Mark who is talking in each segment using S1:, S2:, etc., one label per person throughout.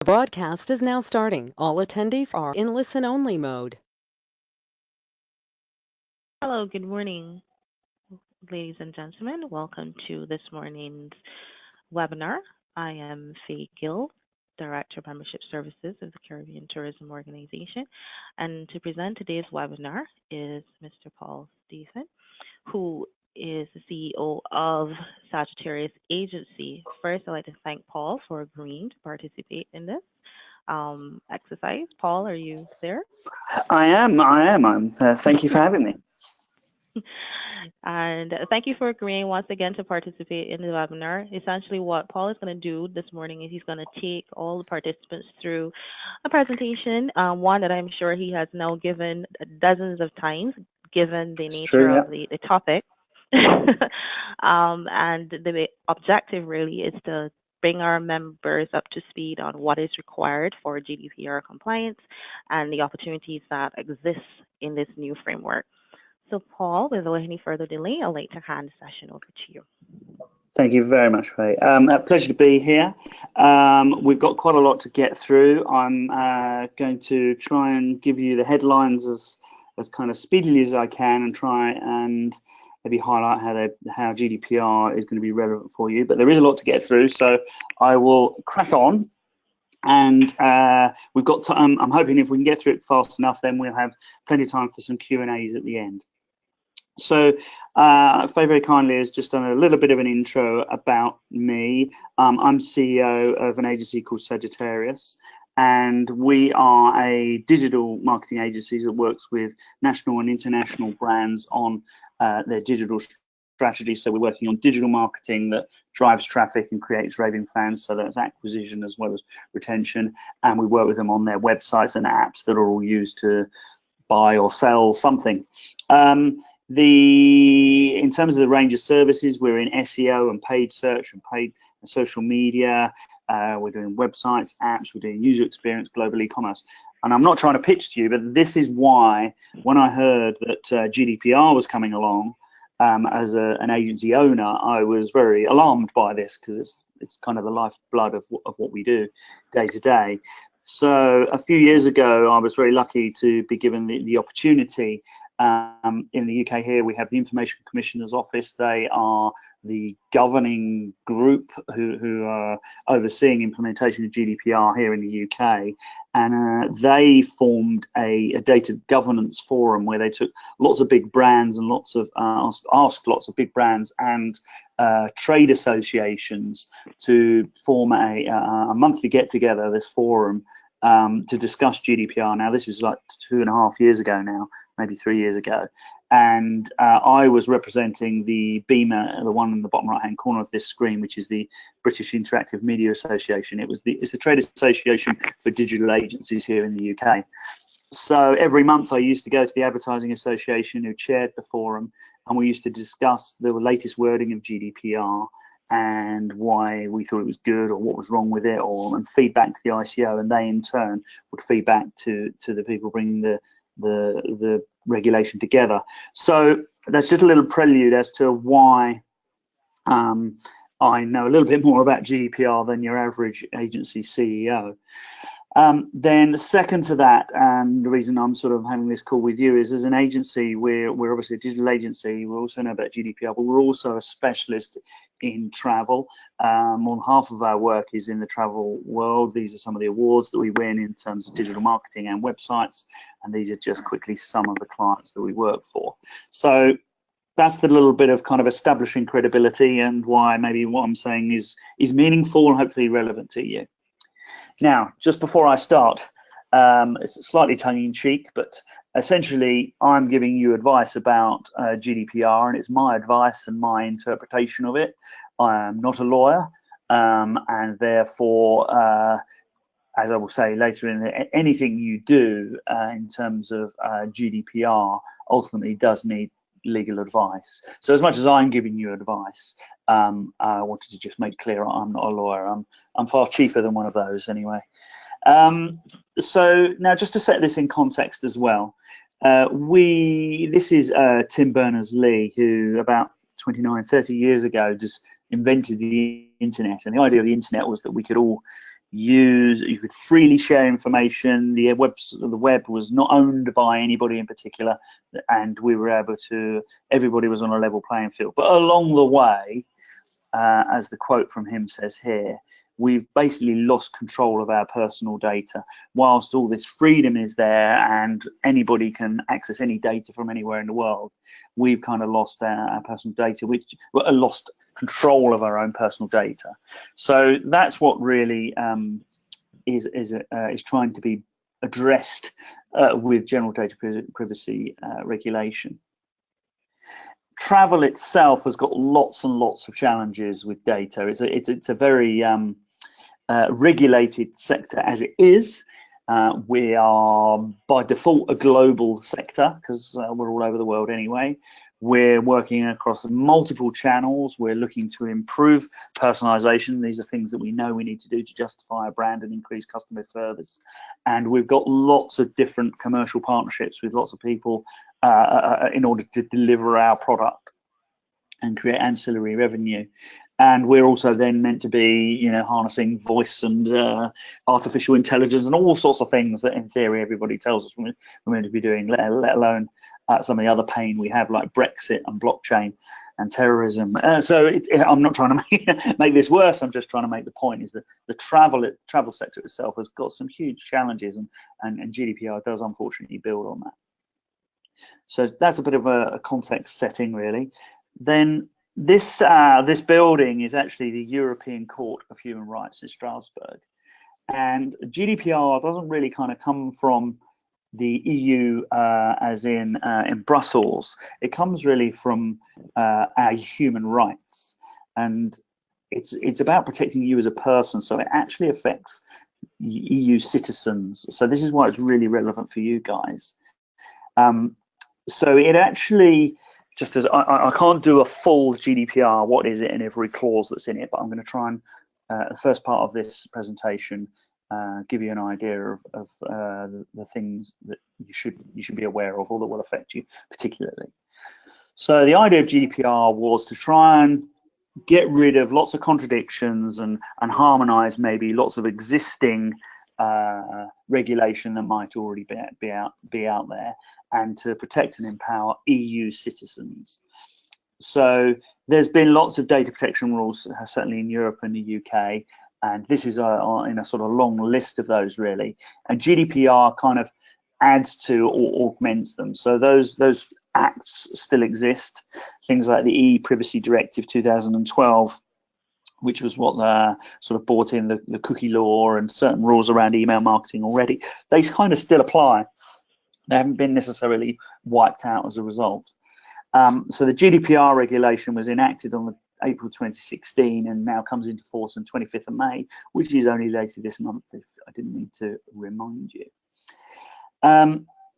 S1: The broadcast is now starting. All attendees are in listen-only mode.
S2: Hello, good morning, ladies and gentlemen. Welcome to this morning's webinar. I am Faye Gill, Director of Membership Services of the Caribbean Tourism Organization. And to present today's webinar is Mr. Paul Stephen, who is the CEO of Sagittarius Agency. First, I'd like to thank Paul for agreeing to participate in this exercise. Paul, are you there?
S3: I am. Thank you for having me.
S2: And thank you for agreeing once again to participate in the webinar. Essentially, what Paul is going to do this morning is he's going to take all the participants through a presentation, one that I'm sure he has now given dozens of times, given the
S3: It's
S2: nature
S3: true,
S2: of
S3: yeah.
S2: the topic. And the objective really is to bring our members up to speed on what is required for GDPR compliance and the opportunities that exist in this new framework. So, Paul, without any further delay, I'd like to hand the session over to you.
S3: Thank you very much, Faye. A pleasure to be here. We've got quite a lot to get through. I'm going to try and give you the headlines as kind of speedily as I can and try and maybe highlight how GDPR is going to be relevant for you. But there is a lot to get through, so I will crack on. And we've got. I'm hoping if we can get through it fast enough, then we'll have plenty of time for some Q&As at the end. So Faye very kindly has just done a little bit of an intro about me. I'm CEO of an agency called Sagittarius, and we are a digital marketing agency that works with national and international brands on their digital strategy. So we're working on digital marketing that drives traffic and creates raving fans. So that's acquisition as well as retention. And we work with them on their websites and apps that are all used to buy or sell something. In terms of the range of services, we're in SEO and paid search and paid social media. We're doing websites, apps, we're doing user experience, global e-commerce. And I'm not trying to pitch to you, but this is why when I heard that GDPR was coming along as an agency owner, I was very alarmed by this because it's kind of the lifeblood of what we do day to day. So a few years ago, I was very lucky to be given the opportunity. In the UK here, we have the Information Commissioner's Office. They are the governing group who are overseeing implementation of GDPR here in the UK. And they formed a data governance forum where they took lots of big brands and asked lots of big brands and trade associations to form a monthly get-together, this forum, to discuss GDPR. Now, this was like 2.5 years ago now, maybe 3 years ago. And I was representing the BEMA, the one in the bottom right-hand corner of this screen, which is the British Interactive Media Association. It's the trade association for digital agencies here in the UK. So every month I used to go to the Advertising Association, who chaired the forum, and we used to discuss the latest wording of GDPR and why we thought it was good or what was wrong with it, and feedback to the ICO, and they in turn would feedback to the people bringing the regulation together. So that's just a little prelude as to why I know a little bit more about GDPR than your average agency CEO. Then second to that, and the reason I'm sort of having this call with you is, as an agency, we're obviously a digital agency. We also know about GDPR, but we're also a specialist in travel. More than half of our work is in the travel world. These are some of the awards that we win in terms of digital marketing and websites, and these are just quickly some of the clients that we work for. So that's the little bit of kind of establishing credibility and why maybe what I'm saying is meaningful and hopefully relevant to you. Now, just before I start, it's slightly tongue-in-cheek, but essentially I'm giving you advice about GDPR, and it's my advice and my interpretation of it. I am not a lawyer, and therefore, as I will say later, anything you do in terms of GDPR ultimately does need legal advice. So as much as I'm giving you advice, I wanted to just make clear I'm not a lawyer. I'm far cheaper than one of those anyway. So now, just to set this in context as well, this is Tim Berners-Lee, who about 29, 30 years ago just invented the internet. And the idea of the internet was that we could all you could freely share information. The web was not owned by anybody in particular, and we were able to, everybody was on a level playing field. But along the way, as the quote from him says here, we've basically lost control of our personal data. Whilst all this freedom is there and anybody can access any data from anywhere in the world, we've kind of lost our personal data, which lost control of our own personal data. So that's what really is trying to be addressed with general data privacy regulation. Travel itself has got lots and lots of challenges with data. It's a very regulated sector as it is. We are by default a global sector because we're all over the world anyway. We're working across multiple channels. We're looking to improve personalization. These are things that we know we need to do to justify a brand and increase customer service. And we've got lots of different commercial partnerships with lots of people in order to deliver our product and create ancillary revenue. And we're also then meant to be, you know, harnessing voice and artificial intelligence and all sorts of things that, in theory, everybody tells us we're meant to be doing, let alone some of the other pain we have, like Brexit and blockchain and terrorism. So I'm not trying to make this worse. I'm just trying to make the point is that the travel sector itself has got some huge challenges, and GDPR does unfortunately build on that. So that's a bit of a context setting, really. Then this building is actually the European Court of Human Rights in Strasbourg, and GDPR doesn't really kind of come from the EU as in Brussels. It comes really from our human rights, and it's about protecting you as a person. So it actually affects EU citizens. So this is why it's really relevant for you guys. So it actually, just as I can't do a full GDPR, what is it in every clause that's in it, but I'm going to try and the first part of this presentation give you an idea of the things that you should be aware of or that will affect you particularly. So the idea of GDPR was to try and get rid of lots of contradictions and harmonize maybe lots of existing regulation that might already be out there, and to protect and empower EU citizens. So there's been lots of data protection rules, certainly in Europe and the UK, and this is in a sort of long list of those really. And GDPR kind of adds to or augments them. So those acts still exist, things like the e-Privacy Directive 2012, which was what sort of brought in the cookie law and certain rules around email marketing already. They kind of still apply. They haven't been necessarily wiped out as a result. So the GDPR regulation was enacted on April 2016 and now comes into force on 25th of May, which is only later this month, if I didn't mean to remind you.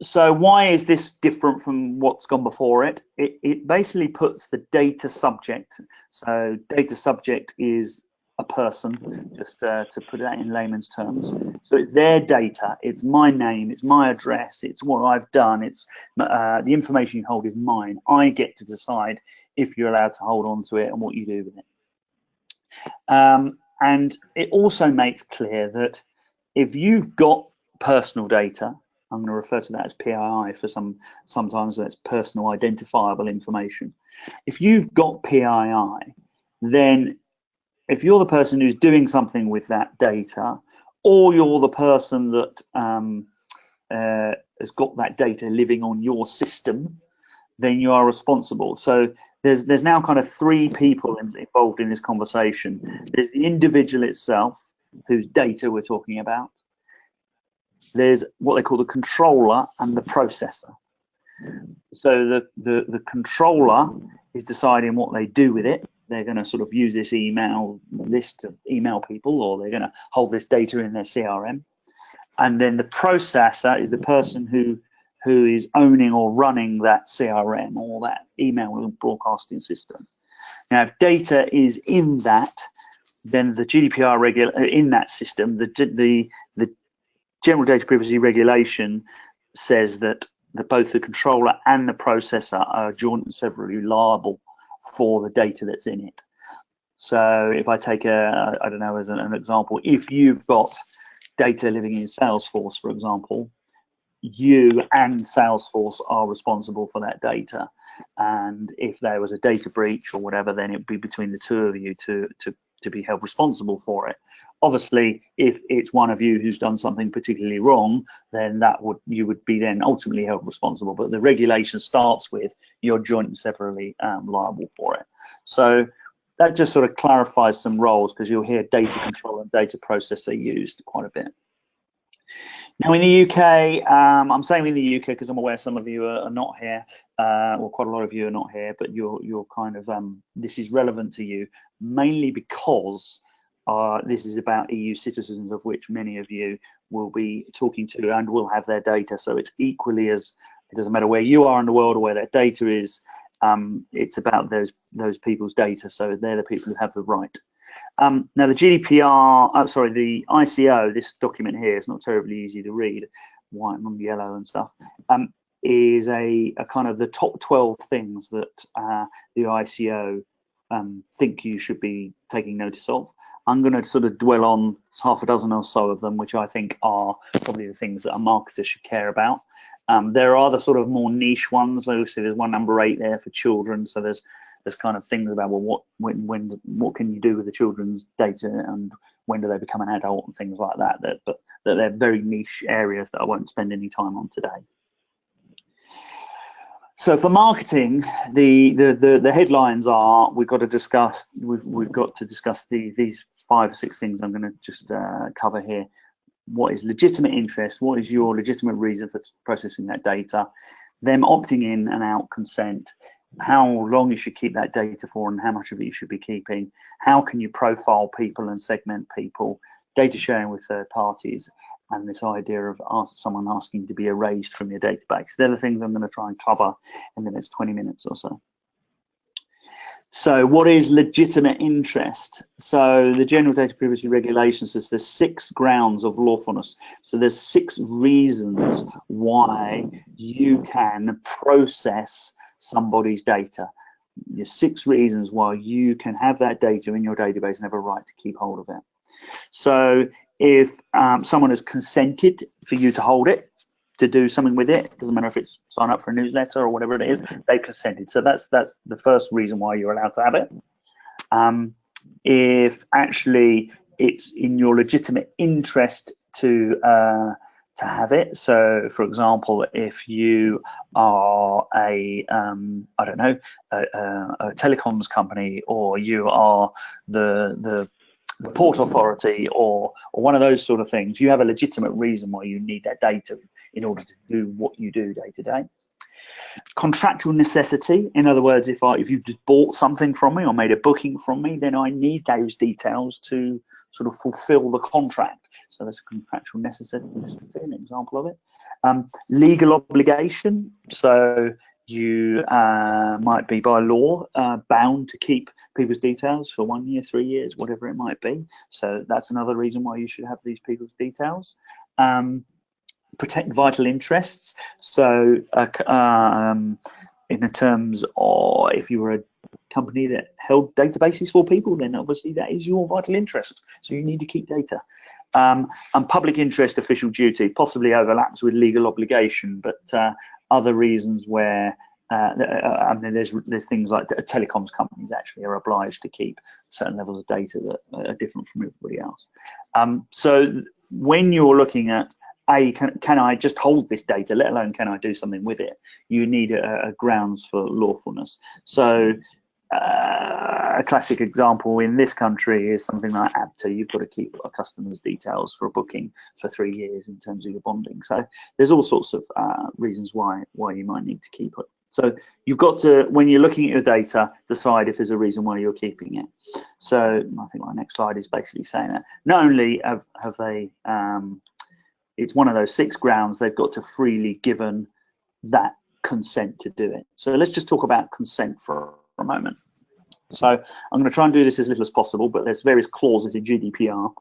S3: So why is this different from what's gone before it? It basically puts the data subject. So data subject is a person, just to put that in layman's terms. So it's their data, it's my name, it's my address, it's what I've done, it's the information you hold is mine. I get to decide if you're allowed to hold on to it and what you do with it. And it also makes clear that if you've got personal data, I'm going to refer to that as PII for sometimes that's personal identifiable information. If you've got PII, then if you're the person who's doing something with that data, or you're the person that has got that data living on your system, then you are responsible. So there's now kind of three people involved in this conversation. There's the individual itself, whose data we're talking about. There's what they call the controller and the processor. So the controller is deciding what they do with it. They're going to sort of use this email list to email people, or they're going to hold this data in their CRM. And then the processor is the person who is owning or running that CRM or that email broadcasting system. Now, if data is in that, then the GDPR in that system, the General Data Privacy Regulation says that both the controller and the processor are joint and severally liable for the data that's in it. So if I take I don't know, as an example, if you've got data living in Salesforce, for example, you and Salesforce are responsible for that data. And if there was a data breach or whatever, then it would be between the two of you to be held responsible for it. Obviously, if it's one of you who's done something particularly wrong, then you would be then ultimately held responsible. But the regulation starts with you're joint and severally liable for it. So that just sort of clarifies some roles, because you'll hear data control and data processor used quite a bit. Now in the UK, I'm saying in the UK because I'm aware some of you are not here, well, quite a lot of you are not here, but you're kind of, this is relevant to you, mainly because this is about EU citizens, of which many of you will be talking to and will have their data. So it's equally as, it doesn't matter where you are in the world or where that data is, it's about those people's data. So they're the people who have the right. Now the GDPR, sorry, the ICO, this document here, is not terribly easy to read, white and yellow and stuff, is a kind of the top 12 things that the ICO think you should be taking notice of. I'm going to sort of dwell on half a dozen or so of them, which I think are probably the things that a marketer should care about. There are the sort of more niche ones. Obviously, there's one number 8 there for children. So there's kind of things about, well, what can you do with the children's data, and when do they become an adult, and things like that. But they're very niche areas that I won't spend any time on today. So for marketing, the headlines are we've got to discuss these 5 or 6 things I'm going to just cover here. What is legitimate interest? What is your legitimate reason for processing that data? Them opting in and out consent. How long you should keep that data for, and how much of it you should be keeping. How can you profile people and segment people? Data sharing with third parties, and this idea of someone asking to be erased from your database. They're the things I'm going to try and cover in the next 20 minutes or so. So what is legitimate interest? So the General Data Privacy Regulation says there's 6 grounds of lawfulness. So there's 6 reasons why you can process somebody's data. There's 6 reasons why you can have that data in your database and have a right to keep hold of it. So if someone has consented for you to hold it, to do something with it, doesn't matter if it's sign up for a newsletter or whatever it is, they've consented. So that's the first reason why you're allowed to have it. If actually it's in your legitimate interest to have it. So for example, if you are I don't know, a telecoms company, or you are the Port Authority, or one of those sort of things, you have a legitimate reason why you need that data in order to do what you do day to day. Contractual necessity, in other words, if you've just bought something from me or made a booking from me, then I need those details to sort of fulfill the contract. So that's a contractual necessity, an example of it. Legal obligation, so you might be by law bound to keep people's details for 1 year, 3 years, whatever it might be. So that's another reason why you should have these people's details. Protect vital interests. So in the terms of, if you were a company that held databases for people, then obviously that is your vital interest. So you need to keep data. And public interest official duty possibly overlaps with legal obligation, but other reasons where I mean, there's things like telecoms companies actually are obliged to keep certain levels of data that are different from everybody else. So when you're looking at can I just hold this data, let alone can I do something with it, you need a grounds for lawfulness. So a classic example in this country is something like ABTA. You've got to keep a customer's details for a booking for 3 years in terms of your bonding. So there's all sorts of reasons why you might need to keep it. So you've got to, when you're looking at your data, decide if there's a reason why you're keeping it. So I think my next slide is basically saying that not only have they it's one of those 6 grounds, they've got to freely given that consent to do it. So let's just talk about consent for a moment. So I'm going to try and do this as little as possible, but there's various clauses in GDPR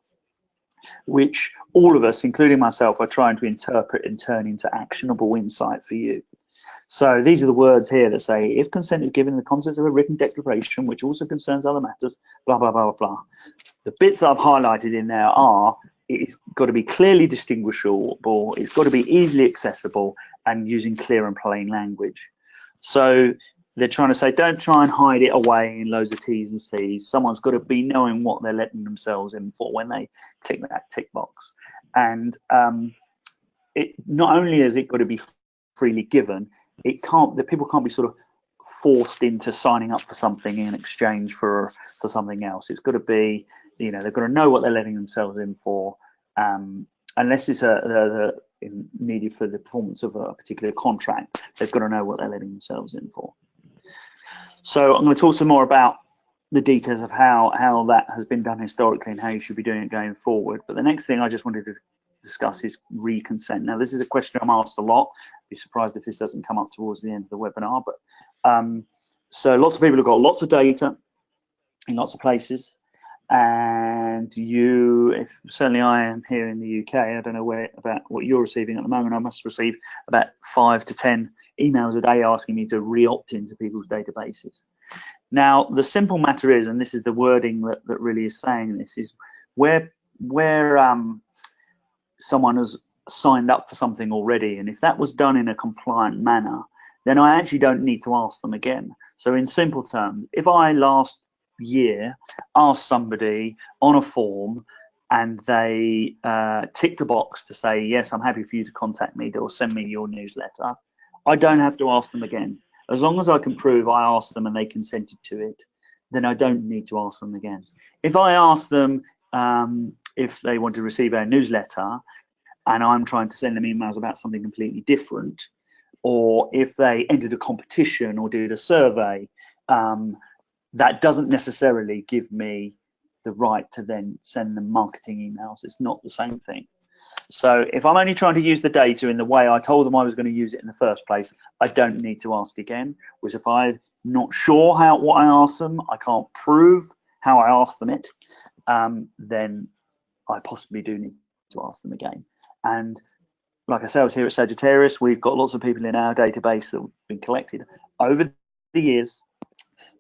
S3: which all of us, including myself, are trying to interpret and turn into actionable insight for you. So these are the words here that say, if consent is given in the context of a written declaration, which also concerns other matters, blah, blah, blah, blah. The bits that I've highlighted in there are, it's got to be clearly distinguishable, it's got to be easily accessible, and using clear and plain language. So they're trying to say, don't try and hide it away in loads of T's and C's. Someone's got to be knowing what they're letting themselves in for when they click that tick box. And it not only has it got to be freely given, the people can't be sort of forced into signing up for something in exchange for something else. It's got to be, they've got to know what they're letting themselves in for, unless it's needed for the performance of a particular contract. They've got to know what they're letting themselves in for. So I'm going to talk some more about the details of how that has been done historically and how you should be doing it going forward. But the next thing I just wanted to discuss is re-consent. Now, this is a question I'm asked a lot. Be surprised if this doesn't come up towards the end of the webinar. But so lots of people have got lots of data in lots of places, and certainly I am here in the UK. I don't know about what you're receiving at the moment. I must receive about 5 to 10 emails a day asking me to re-opt into people's databases. Now, the simple matter is, and this is the wording that really is saying this, is where someone has signed up for something already, and if that was done in a compliant manner, then I actually don't need to ask them again. So in simple terms, if I last year asked somebody on a form and they ticked a box to say, yes, I'm happy for you to contact me or send me your newsletter, I don't have to ask them again. As long as I can prove I asked them and they consented to it, then I don't need to ask them again. If I ask them if they want to receive our newsletter and I'm trying to send them emails about something completely different, or if they entered a competition or did a survey, that doesn't necessarily give me the right to then send them marketing emails. It's not the same thing. So if I'm only trying to use the data in the way I told them I was going to use it in the first place, I don't need to ask again. Whereas if I'm not sure what I asked them, I can't prove how I asked them it, then I possibly do need to ask them again. And like I said, I was here at Sagittarius. We've got lots of people in our database that have been collected over the years.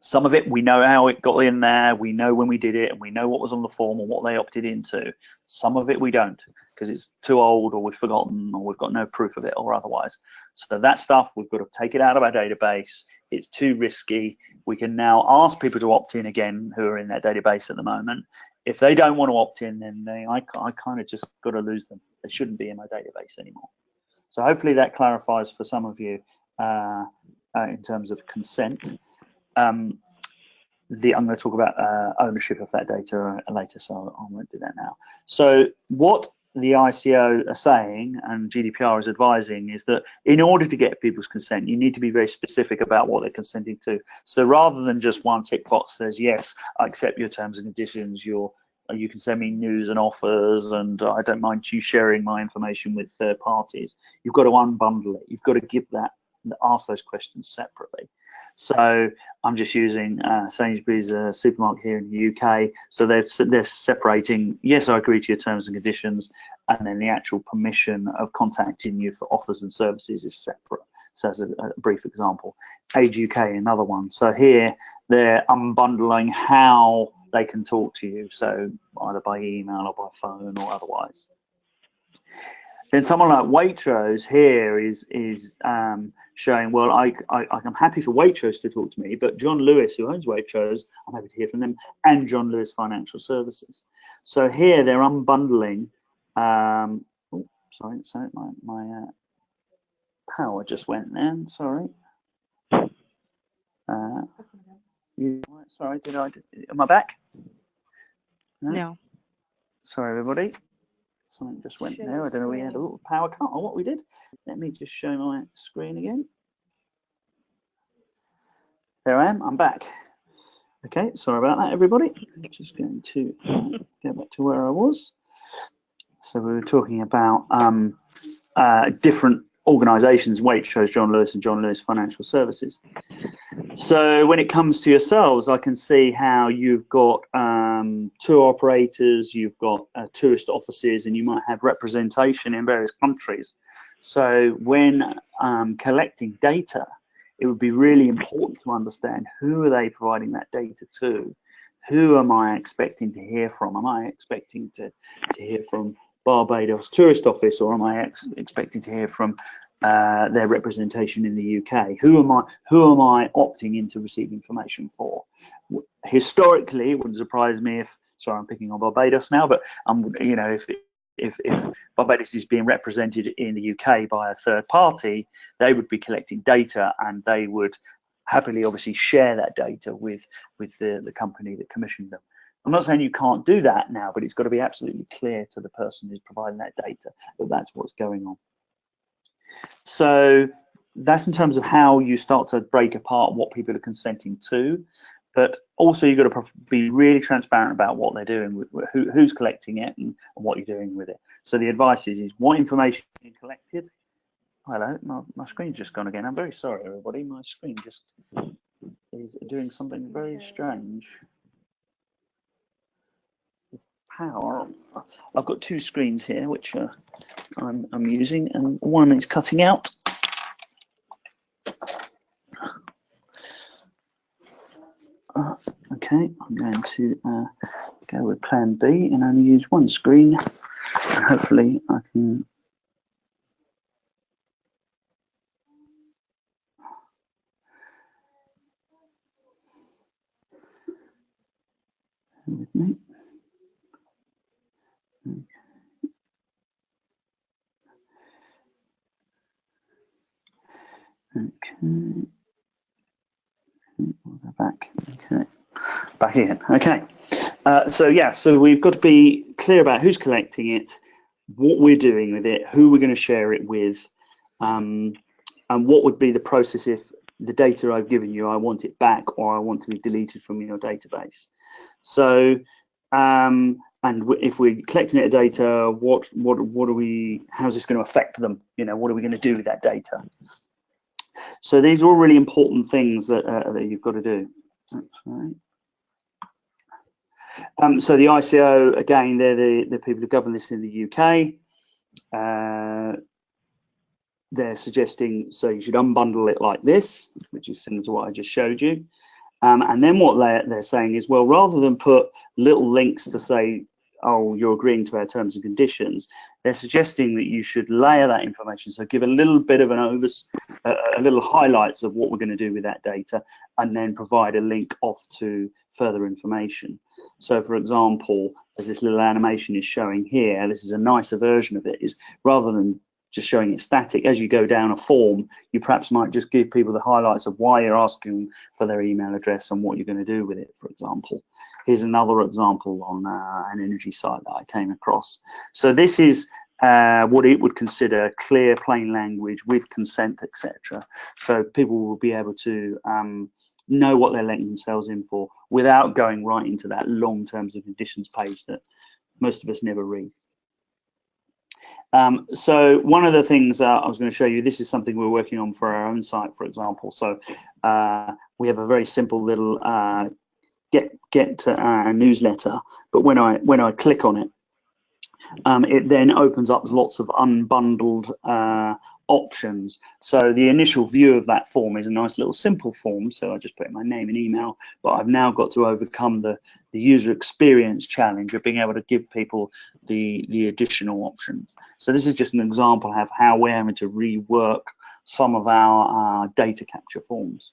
S3: Some of it, we know how it got in there. We know when we did it, and we know what was on the form and what they opted into. Some of it we don't, because it's too old, or we've forgotten, or we've got no proof of it, or otherwise. So that stuff, we've got to take it out of our database. It's too risky. We can now ask people to opt in again who are in that database at the moment. If they don't want to opt in, then I kind of just got to lose them. They shouldn't be in my database anymore. So hopefully that clarifies for some of you in terms of consent. I'm going to talk about ownership of that data later, so I won't do that now. So what the ICO are saying and GDPR is advising is that in order to get people's consent, you need to be very specific about what they're consenting to. So rather than just one tick box says, yes, I accept your terms and conditions, you can send me news and offers, and I don't mind you sharing my information with third parties. You've got to unbundle it. You've got to ask those questions separately. So I'm just using Sainsbury's supermarket here in the UK. So they're separating, yes, I agree to your terms and conditions, and then the actual permission of contacting you for offers and services is separate. So as a brief example, Age UK, another one. So here they're unbundling how they can talk to you, so either by email or by phone or otherwise. Then someone like Waitrose here is showing, well, I'm happy for Waitrose to talk to me, but John Lewis, who owns Waitrose, I'm happy to hear from them, and John Lewis Financial Services. So here they're unbundling. Oh, sorry, my power just went then. Sorry. Sorry, am I back?
S2: No.
S3: Sorry, everybody. Something just went there. I don't know. We had a little power cut on what we did. Let me just show my screen again. There I am. I'm back. Okay. Sorry about that, everybody. I'm just going to get back to where I was. So we were talking about different organisations: Waitrose, John Lewis, and John Lewis Financial Services. So when it comes to yourselves, I can see how you've got tour operators, you've got tourist offices, and you might have representation in various countries. So when collecting data, it would be really important to understand who are they providing that data to. Who am I expecting to hear from? Am I expecting to hear from Barbados Tourist Office, or am I expecting to hear from their representation in the UK? Who am I opting in to receive information for? Historically, it wouldn't surprise me if, sorry, I'm picking on Barbados now, but you know, if Barbados is being represented in the UK by a third party, they would be collecting data, and they would happily obviously share that data with the company that commissioned them. I'm not saying you can't do that now, but it's got to be absolutely clear to the person who's providing that data that that's what's going on. So that's in terms of how you start to break apart what people are consenting to, but also you've got to be really transparent about what they're doing, who's collecting it, and what you're doing with it. So the advice is what information is being collected. Hello, my screen's just gone again. I'm very sorry, everybody. My screen just is doing something very strange. Power. I've got two screens here, which I'm using, and one is cutting out. Okay, I'm going to go with plan B and only use one screen, and hopefully I can. With me. Okay. We'll go back. Okay. Back again. Okay. So yeah, so we've got to be clear about who's collecting it, what we're doing with it, who we're going to share it with, and what would be the process if the data I've given you, I want it back, or I want to be deleted from your database. So, and if we're collecting that data, how's this going to affect them? You know, what are we going to do with that data? So these are all really important things that you've got to do. That's right. So the ICO, again, they're the people who govern this in the UK. They're suggesting, so you should unbundle it like this, which is similar to what I just showed you. And then what they're saying is, well, rather than put little links to say, oh, you're agreeing to our terms and conditions, they're suggesting that you should layer that information. So give a little bit of a little highlights of what we're going to do with that data, and then provide a link off to further information. So for example, as this little animation is showing here, this is a nicer version of it, is rather than just showing it static, as you go down a form, you perhaps might just give people the highlights of why you're asking for their email address and what you're going to do with it, for example. Here's another example on an energy site that I came across. So this is what it would consider clear, plain language with consent, etc. So people will be able to know what they're letting themselves in for without going right into that long terms and conditions page that most of us never read. So one of the things I was going to show you, this is something we're working on for our own site, for example. So we have a very simple little get newsletter, but when I click on it, it then opens up lots of unbundled options. So the initial view of that form is a nice little simple form. So I just put in my name and email, but I've now got to overcome the user experience challenge of being able to give people the additional options. So this is just an example of how we're having to rework some of our data capture forms.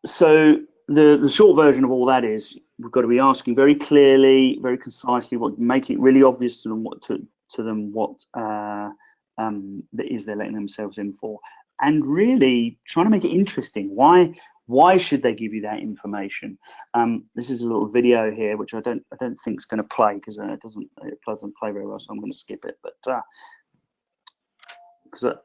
S3: So the short version of all that is we've got to be asking very clearly, very concisely, making it really obvious to them what that is they're letting themselves in for, and really trying to make it interesting. Why should they give you that information? This is a little video here which I don't think is going to play because it doesn't play very well, so I'm going to skip it. But because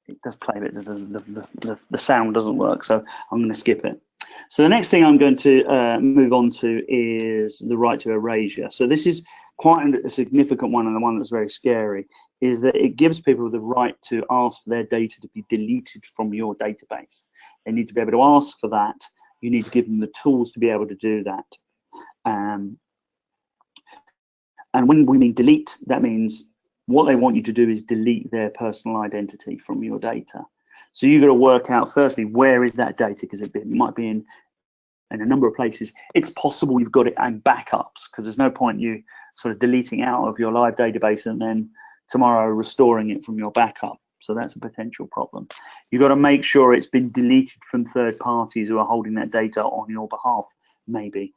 S3: it does play, but the sound doesn't work, so I'm going to skip it. So the next thing I'm going to move on to is the right to erasure. So this is quite a significant one, and the one that's very scary, is that it gives people the right to ask for their data to be deleted from your database. They need to be able to ask for that, You need to give them the tools to be able to do that. And when we mean delete, that means what they want you to do is delete their personal identity from your data. So you've got to work out, firstly, where is that data? Because it might be in a number of places. It's possible you've got it in backups, because there's no point you sort of deleting out of your live database and then tomorrow restoring it from your backup. So that's a potential problem. You've got to make sure it's been deleted from third parties who are holding that data on your behalf, maybe.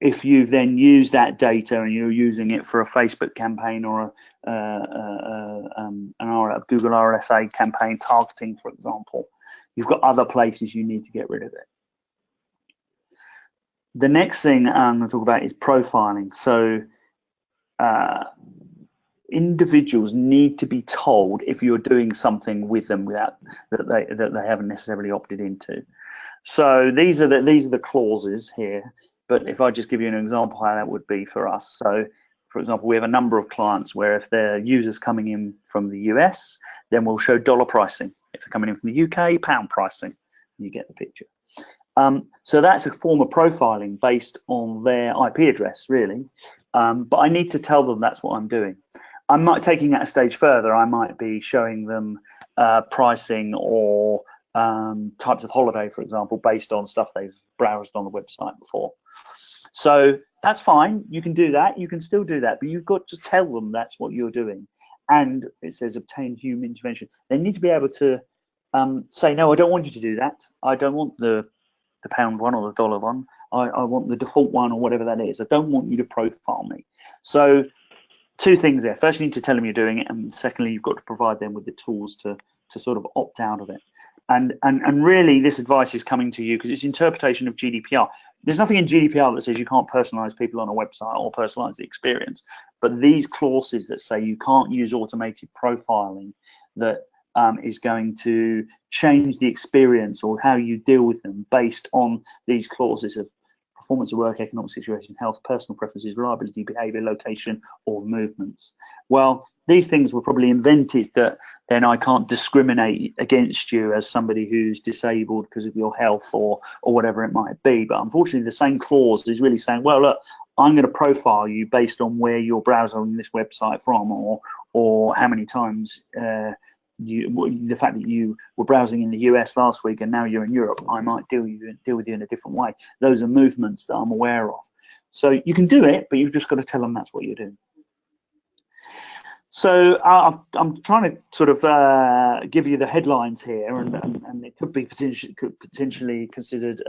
S3: If you've then used that data and you're using it for a Facebook campaign or a Google RSA campaign targeting, for example, you've got other places you need to get rid of it. The next thing I'm going to talk about is profiling. So individuals need to be told if you're doing something with them without that they haven't necessarily opted into. So these are the clauses here. But if I just give you an example how that would be for us. So, for example, we have a number of clients where if they're users coming in from the US, then we'll show dollar pricing. If they're coming in from the UK, pound pricing. You get the picture. So that's a form of profiling based on their IP address, really. But I need to tell them that's what I'm doing. I might, taking that a stage further, I might be showing them pricing or types of holiday, for example, based on stuff they've browsed on the website before. So that's fine. You can do that. You can still do that, but you've got to tell them that's what you're doing. And it says obtain human intervention. They need to be able to say, no, I don't want you to do that. I don't want the pound one or the dollar one. I want the default one or whatever that is. I don't want you to profile me. So two things there. First, you need to tell them you're doing it. And secondly, you've got to provide them with the tools to sort of opt out of it. And really, this advice is coming to you because it's interpretation of GDPR. There's nothing in GDPR that says you can't personalize people on a website or personalize the experience. But these clauses that say you can't use automated profiling that is going to change the experience or how you deal with them based on these clauses of performance of work, economic situation, health, personal preferences, reliability, behavior, location, or movements. Well, these things were probably invented that then I can't discriminate against you as somebody who's disabled because of your health or whatever it might be. But unfortunately, the same clause is really saying, well, look, I'm going to profile you based on where you're browsing this website from or how many times the fact that you were browsing in the US last week and now you're in Europe, I might deal with you in a different way. Those are movements that I'm aware of. So you can do it, but you've just got to tell them that's what you're doing. So I'm trying to sort of give you the headlines here, and it could be potentially considered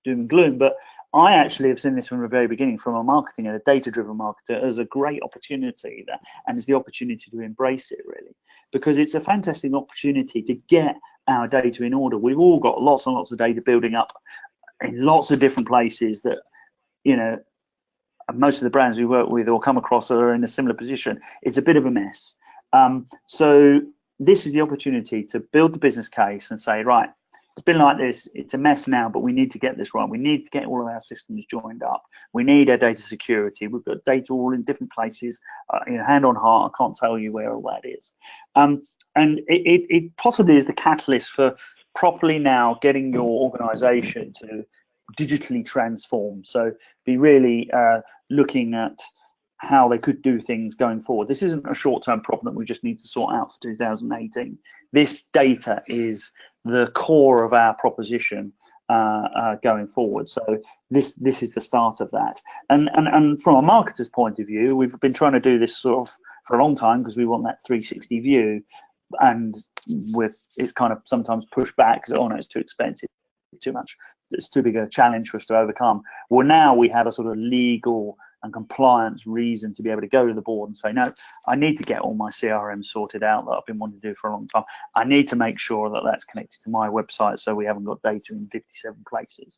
S3: doom and gloom, but I actually have seen this from the very beginning, from a marketing and a data-driven marketer, as a great opportunity, and it's the opportunity to embrace it, really, because it's a fantastic opportunity to get our data in order. We've all got lots and lots of data building up in lots of different places that, you know, most of the brands we work with or come across are in a similar position. It's a bit of a mess. So this is the opportunity to build the business case and say, right, it's been like this, it's a mess now, but we need to get this right. We need to get all of our systems joined up. We need our data security. We've got data all in different places. You know, hand on heart, I can't tell you where all that is. And it possibly is the catalyst for properly now getting your organization to digitally transform. So be really looking at how they could do things going forward. This isn't a short-term problem that we just need to sort out for 2018. This data is the core of our proposition going forward. So this is the start of that. And from a marketer's point of view, we've been trying to do this sort of for a long time because we want that 360 view, and it's kind of sometimes pushed back because, oh no, it's too expensive, too much, it's too big a challenge for us to overcome. Well, now we have a sort of legal and compliance reason to be able to go to the board and say, no, I need to get all my CRM sorted out that I've been wanting to do for a long time. I need to make sure that that's connected to my website so we haven't got data in 57 places.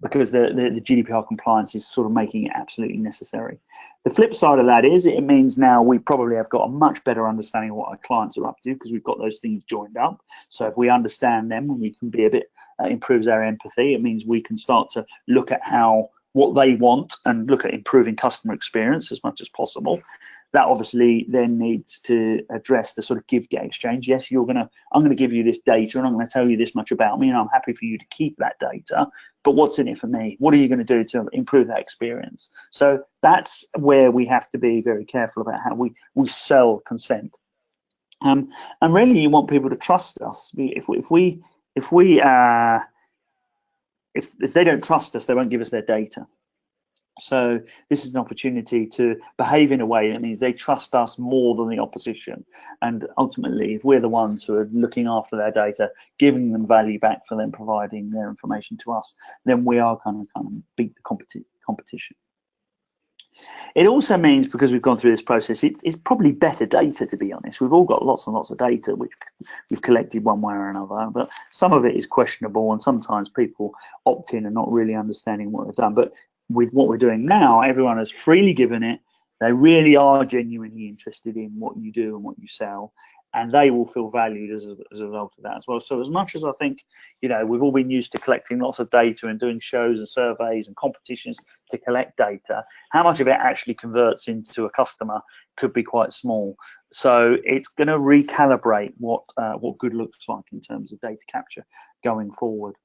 S3: Because the GDPR compliance is sort of making it absolutely necessary. The flip side of that is it means now we probably have got a much better understanding of what our clients are up to because we've got those things joined up. So if we understand them and we can be a bit, improves our empathy, it means we can start to look at how what they want and look at improving customer experience as much as possible. That obviously then needs to address the sort of give-get exchange. Yes, I'm going to give you this data and I'm going to tell you this much about me, and I'm happy for you to keep that data, but what's in it for me? What are you going to do to improve that experience? So that's where we have to be very careful about how we sell consent. And really, you want people to trust us. If they don't trust us, they won't give us their data. So this is an opportunity to behave in a way that means they trust us more than the opposition. And ultimately, if we're the ones who are looking after their data, giving them value back for them providing their information to us, then we are kind of beat the competition. It also means, because we've gone through this process, it's probably better data, to be honest. We've all got lots and lots of data which we've collected one way or another, but some of it is questionable, and sometimes people opt in and not really understanding what they've done. But with what we're doing now, everyone has freely given it. They really are genuinely interested in what you do and what you sell, and they will feel valued as a result of that as well. So as much as I think, we've all been used to collecting lots of data and doing shows and surveys and competitions to collect data, how much of it actually converts into a customer could be quite small. So it's going to recalibrate what good looks like in terms of data capture going forward.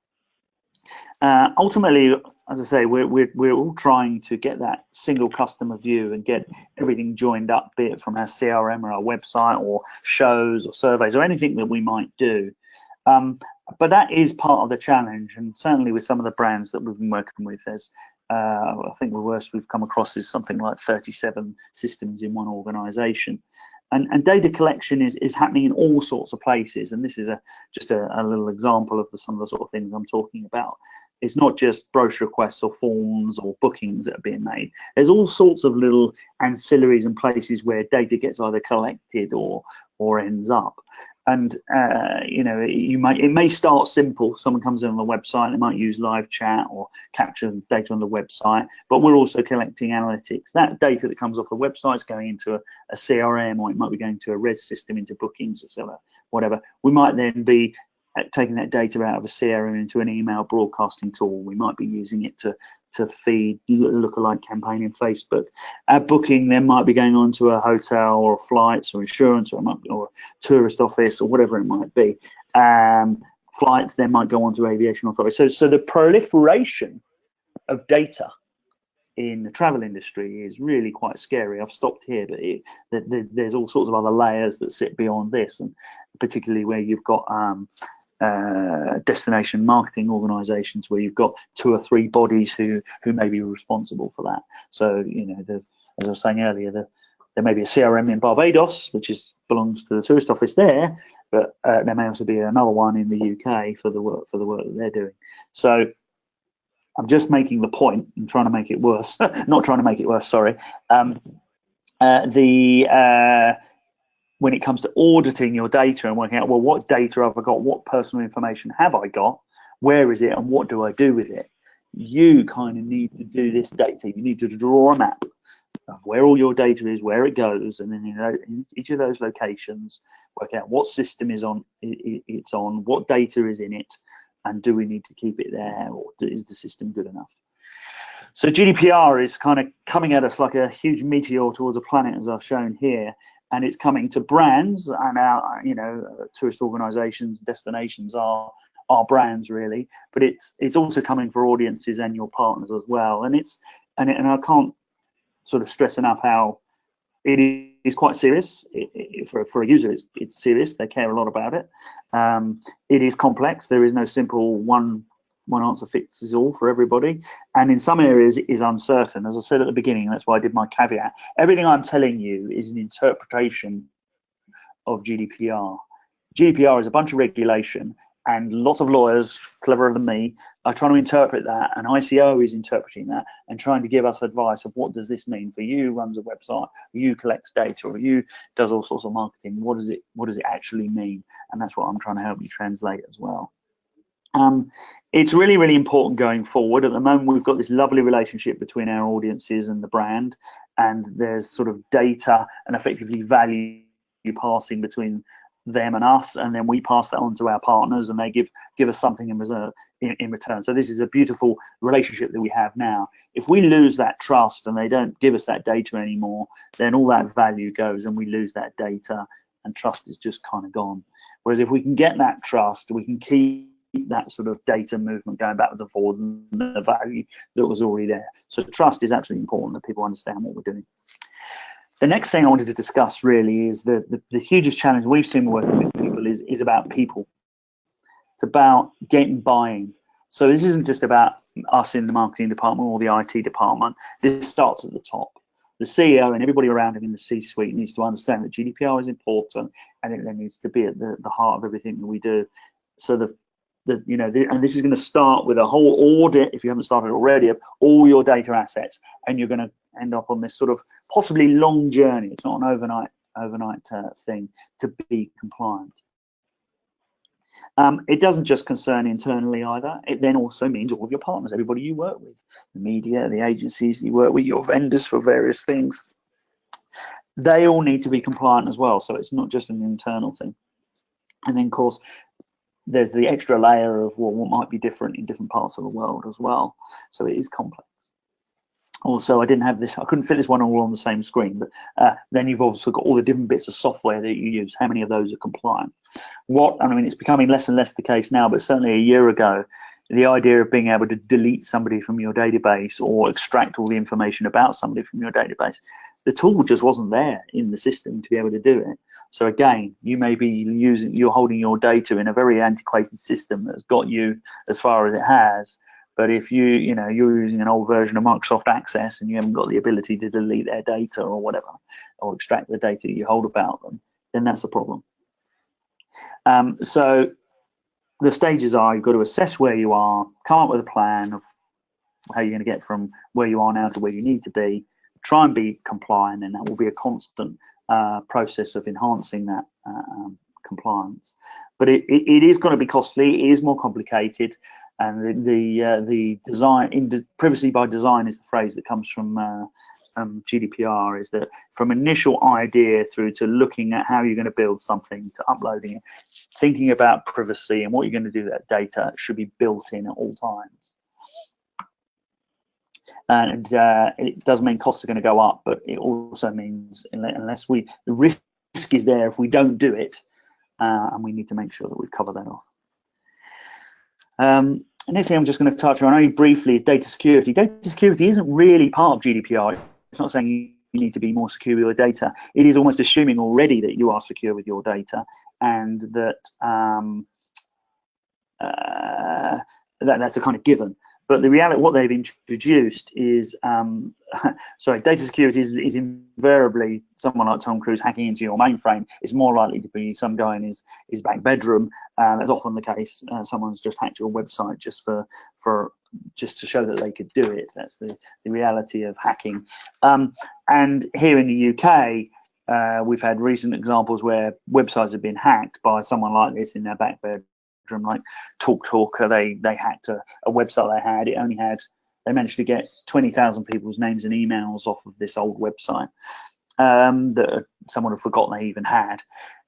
S3: Ultimately, as I say, we're all trying to get that single customer view and get everything joined up, be it from our CRM or our website or shows or surveys or anything that we might do. But that is part of the challenge, and certainly with some of the brands that we've been working with, there's I think the worst we've come across is something like 37 systems in one organization. And data collection is happening in all sorts of places, and this is just a little example of some of the sort of things I'm talking about. It's not just brochure requests or forms or bookings that are being made. There's all sorts of little ancillaries and places where data gets either collected or ends up. And it may start simple. Someone comes in on the website, they might use live chat or capture data on the website, but we're also collecting analytics. That data that comes off the website is going into a CRM, or it might be going to a res system, into bookings or so, whatever. We might then be taking that data out of a CRM into an email broadcasting tool. We might be using it to feed lookalike campaign in Facebook. Our booking then might be going on to a hotel or flights or insurance or a tourist office or whatever it might be. Flights then might go on to aviation authority. So the proliferation of data in the travel industry is really quite scary. I've stopped here, but there's all sorts of other layers that sit beyond this, and particularly where you've got destination marketing organizations where you've got 2 or 3 bodies who may be responsible for that. So as I was saying earlier, there may be a CRM in Barbados which belongs to the tourist office there, but there may also be another one in the UK for the work that they're doing. So I'm just making the point and trying to make it worse. Not trying to make it worse, sorry. When it comes to auditing your data and working out, well, what data have I got? What personal information have I got? Where is it? And what do I do with it? You kind of need to do this data. You need to draw a map of where all your data is, where it goes, and then in each of those locations, work out what system it's on, what data is in it, and do we need to keep it there, or is the system good enough? So GDPR is kind of coming at us like a huge meteor towards a planet, as I've shown here, and it's coming to brands, and our tourist organizations, destinations are brands really, but it's also coming for audiences and your partners as well. And I can't sort of stress enough how it is quite serious. For a user, it's serious. They care a lot about it. It is complex. There is no simple one answer fits all for everybody. And in some areas, it is uncertain. As I said at the beginning, that's why I did my caveat. Everything I'm telling you is an interpretation of GDPR. GDPR is a bunch of regulation, and lots of lawyers, cleverer than me, are trying to interpret that, and ICO is interpreting that and trying to give us advice of what does this mean for you, runs a website, or you collects data, or you does all sorts of marketing. What does it actually mean? And that's what I'm trying to help you translate as well. It's really, really important going forward. At the moment, we've got this lovely relationship between our audiences and the brand, and there's sort of data and effectively value passing between them and us, and then we pass that on to our partners, and they give us something in in return. So this is a beautiful relationship that we have now. If we lose that trust and they don't give us that data anymore, then all that value goes and we lose that data and trust is just kind of gone. Whereas if we can get that trust, we can keep that sort of data movement going backwards and forwards and the value that was already there. So trust is absolutely important, that people understand what we're doing. The next thing I wanted to discuss really is the hugest challenge we've seen working with people is about people. It's about getting buy-in. So this isn't just about us in the marketing department or the IT department. This starts at the top. The CEO and everybody around him in the C-suite needs to understand that GDPR is important and it then needs to be at the heart of everything that we do. So and this is going to start with a whole audit, if you haven't started already, of all your data assets, and you're going to end up on this sort of possibly long journey. It's not an overnight thing to be compliant. It doesn't just concern internally either. It then also means all of your partners, everybody you work with, the media, the agencies you work with, your vendors for various things. They all need to be compliant as well. So it's not just an internal thing. And then, of course, there's the extra layer of, well, what might be different in different parts of the world as well. So it is complex. Also, I didn't have this, I couldn't fit this one all on the same screen, but then you've also got all the different bits of software that you use. How many of those are compliant? I mean, it's becoming less and less the case now, but certainly a year ago, the idea of being able to delete somebody from your database or extract all the information about somebody from your database, the tool just wasn't there in the system to be able to do it. So again, you may be you're holding your data in a very antiquated system that's got you as far as it has. But if you're using an old version of Microsoft Access and you haven't got the ability to delete their data or whatever, or extract the data you hold about them, then that's a problem. So the stages are, you've got to assess where you are, come up with a plan of how you're going to get from where you are now to where you need to be, try and be compliant, and that will be a constant process of enhancing that compliance. But it is going to be costly, it is more complicated. And the design, privacy by design is the phrase that comes from GDPR, is that from initial idea through to looking at how you're going to build something, to uploading it, thinking about privacy and what you're going to do with that data should be built in at all times. And it does mean costs are going to go up, but it also means unless the risk is there if we don't do it, and we need to make sure that we've covered that off. Next thing I'm just going to touch on only briefly is data security. Data security isn't really part of GDPR. It's not saying you need to be more secure with your data. It is almost assuming already that you are secure with your data, and that that's a kind of given. But the reality, what they've introduced is, sorry, data security is invariably someone like Tom Cruise hacking into your mainframe. It's more likely to be some guy in his back bedroom. That's often the case. Someone's just hacked your website just just to show that they could do it. That's the reality of hacking. And here in the UK, we've had recent examples where websites have been hacked by someone like this in their back bedroom. Like TalkTalk, they hacked a website they had. They managed to get 20,000 people's names and emails off of this old website that someone had forgotten they even had.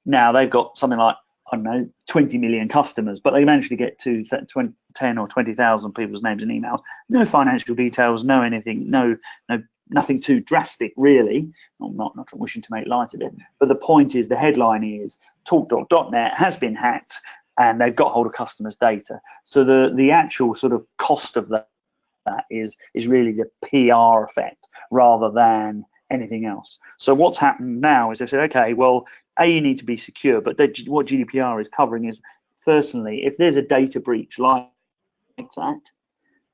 S3: Now they've got something like, I don't know, 20 million customers, but they managed to get to 10 or 20,000 people's names and emails. No financial details, no anything, nothing too drastic, really. I'm not wishing to make light of it, but the point is, the headline is TalkTalk.net has been hacked, and they've got hold of customers' data. So the actual sort of cost of that is really the PR effect rather than anything else. So what's happened now is they've said, okay, well, you need to be secure, but what GDPR is covering is, firstly, if there's a data breach like that,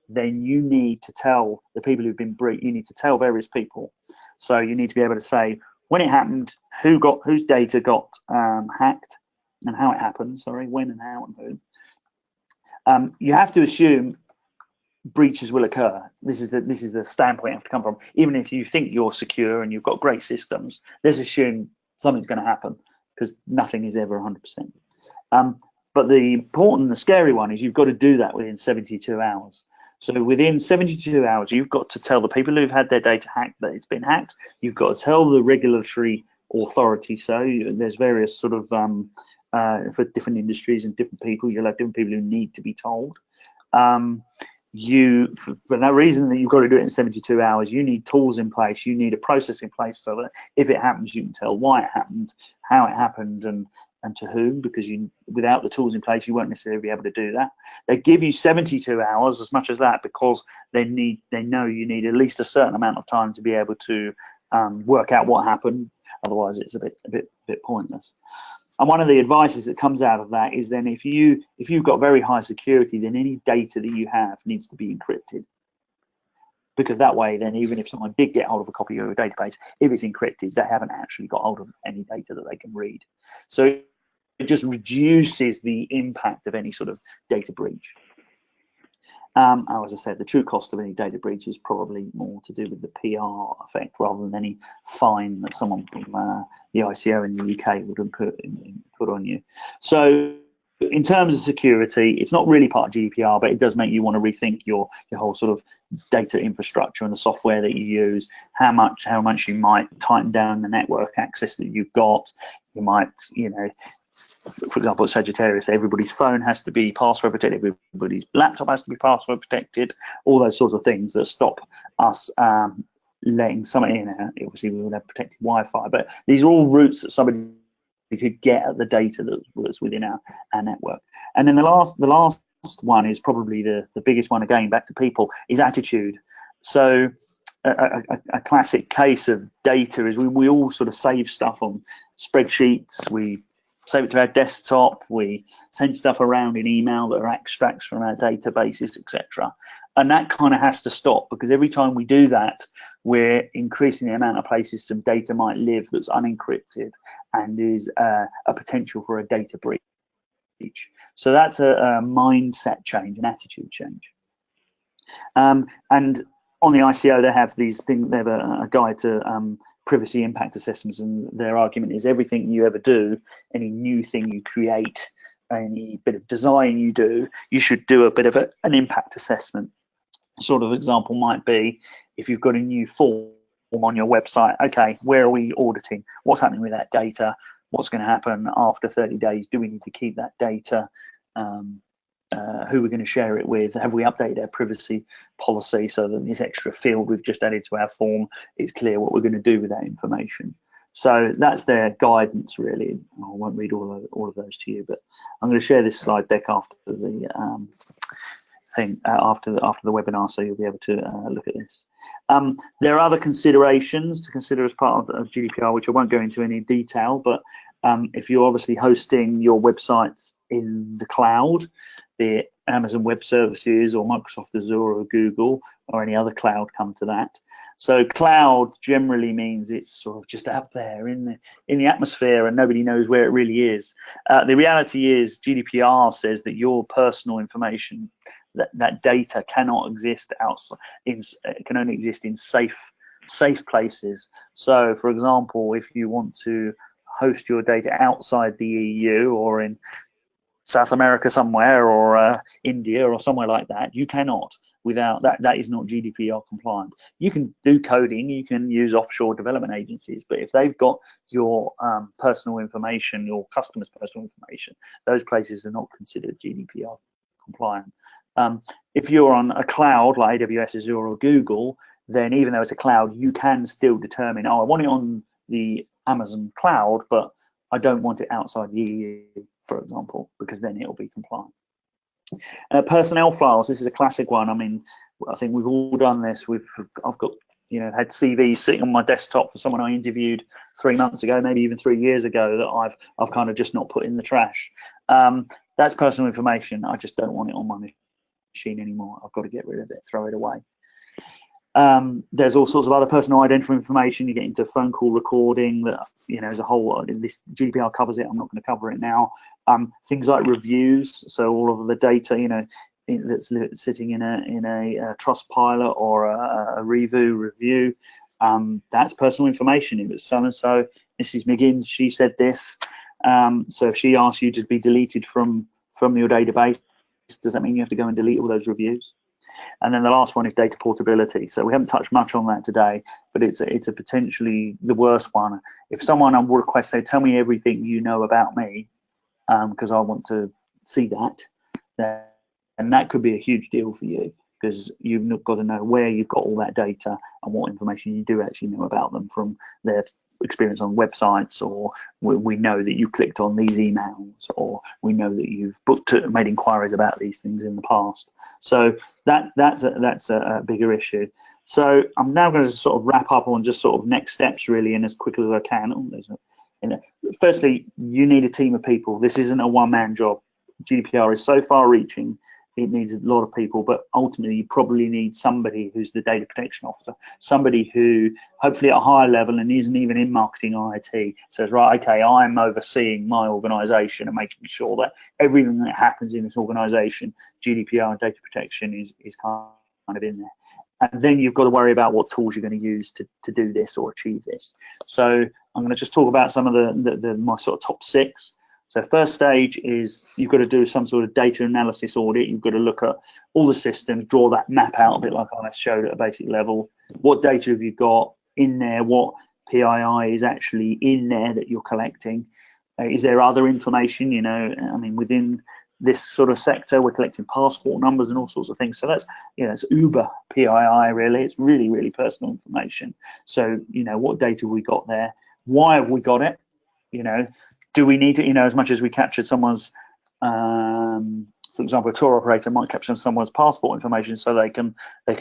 S3: then you need to tell the people who've been breached. You need to tell various people. So you need to be able to say when it happened, whose data got hacked, and how it happened, when and how and who. You have to assume breaches will occur. This is the standpoint you have to come from. Even if you think you're secure and you've got great systems, let's assume something's going to happen, because nothing is ever 100%. But the important, the scary one is you've got to do that within 72 hours. So within 72 hours, you've got to tell the people who've had their data hacked that it's been hacked. You've got to tell the regulatory authority. So there's various sort of for different industries and different people, you'll have different people who need to be told. for that reason that you've got to do it in 72 hours, you need tools in place, you need a process in place so that if it happens, you can tell why it happened, how it happened, and to whom, because without the tools in place, you won't necessarily be able to do that. They give you 72 hours, as much as that, because they know you need at least a certain amount of time to be able to work out what happened. Otherwise, it's a bit pointless. And one of the advices that comes out of that is then if you've got very high security, then any data that you have needs to be encrypted. Because that way, then even if someone did get hold of a copy of your database, if it's encrypted, they haven't actually got hold of any data that they can read. So it just reduces the impact of any sort of data breach. As I said, the true cost of any data breach is probably more to do with the PR effect rather than any fine that someone from the ICO in the UK would have put on you. So in terms of security, it's not really part of GDPR, but it does make you want to rethink your whole sort of data infrastructure and the software that you use, how much you might tighten down the network access that you've got. You might, for example, at Sagittarius, everybody's phone has to be password protected, everybody's laptop has to be password protected, all those sorts of things that stop us letting someone in. Obviously, we would have protected Wi-Fi, but these are all routes that somebody could get at the data that's within our network. And then the last one is probably the biggest one, again, back to people, is attitude. So a classic case of data is we all sort of save stuff on spreadsheets, we save it to our desktop, we send stuff around in email that are extracts from our databases, etc. And that kind of has to stop, because every time we do that, we're increasing the amount of places some data might live that's unencrypted and is a potential for a data breach. So that's a mindset change, an attitude change. And on the ICO, they have these things, they have a guide to privacy impact assessments, and their argument is everything you ever do, any new thing you create, any bit of design you do, you should do a bit of an impact assessment. Sort of example might be if you've got a new form on your website, okay, where are we auditing? What's happening with that data? What's going to happen after 30 days? Do we need to keep that data? Who we're going to share it with? Have we updated our privacy policy so that this extra field we've just added to our form, it's clear what we're going to do with that information? So that's their guidance, really. I won't read all of those to you, but I'm going to share this slide deck after the after the webinar, so you'll be able to look at this. There are other considerations to consider as part of GDPR, which I won't go into any detail, but if you're obviously hosting your websites in the cloud, be it Amazon Web Services or Microsoft Azure or Google or any other cloud come to that. So cloud generally means it's sort of just out there in the atmosphere and nobody knows where it really is. The reality is GDPR says that your personal information, that data cannot exist outside, can only exist in safe places. So for example, if you want to host your data outside the EU or in South America somewhere, or India or somewhere like that, you cannot. Without that, that is not GDPR compliant. You can do coding, you can use offshore development agencies, but if they've got your personal information, your customers' personal information, those places are not considered GDPR compliant. If you're on a cloud like AWS, Azure or Google, then even though it's a cloud, you can still determine, oh, I want it on the Amazon cloud, but I don't want it outside the EU, for example, because then it'll be compliant. Personnel files, this is a classic one. I mean, I think we've all done this. I've got, had CVs sitting on my desktop for someone I interviewed 3 months ago, maybe even 3 years ago, that I've kind of just not put in the trash. That's personal information. I just don't want it on my machine anymore. I've got to get rid of it, throw it away. There's all sorts of other personal identity information. You get into phone call recording that, as a whole, this GDPR covers it. I'm not going to cover it now. Things like reviews. So all of the data, that's sitting in a Trustpilot or a review. That's personal information. It was so-and-so, Mrs. McGinns, she said this. So if she asks you to be deleted from your database, does that mean you have to go and delete all those reviews? And then the last one is data portability. So we haven't touched much on that today, but it's a potentially the worst one. If someone will request, say, tell me everything you know about me, because I want to see that, and that could be a huge deal for you, because you've got to know where you've got all that data and what information you do actually know about them from their experience on websites, or we know that you clicked on these emails, or we know that you've made inquiries about these things in the past. So that's a bigger issue. So I'm now going to sort of wrap up on just sort of next steps, really, and as quickly as I can. Firstly, you need a team of people. This isn't a one-man job. GDPR is so far-reaching. It needs a lot of people, but ultimately you probably need somebody who's the data protection officer, somebody who hopefully at a higher level and isn't even in marketing or IT says, right, okay, I'm overseeing my organization and making sure that everything that happens in this organization, GDPR and data protection is kind of in there. And then you've got to worry about what tools you're going to use to do this or achieve this. So I'm going to just talk about some of my sort of top 6. So first stage is you've got to do some sort of data analysis audit. You've got to look at all the systems, draw that map out a bit like I showed at a basic level. What data have you got in there? What PII is actually in there that you're collecting? Is there other information? You know, I mean, within this sort of sector, we're collecting passport numbers and all sorts of things. So that's, you know, it's Uber PII really. It's really, really personal information. So, you know, what data have we got there? Why have we got it? You know, do we need to, you know, as much as we captured someone's, for example, a tour operator might capture someone's passport information so they can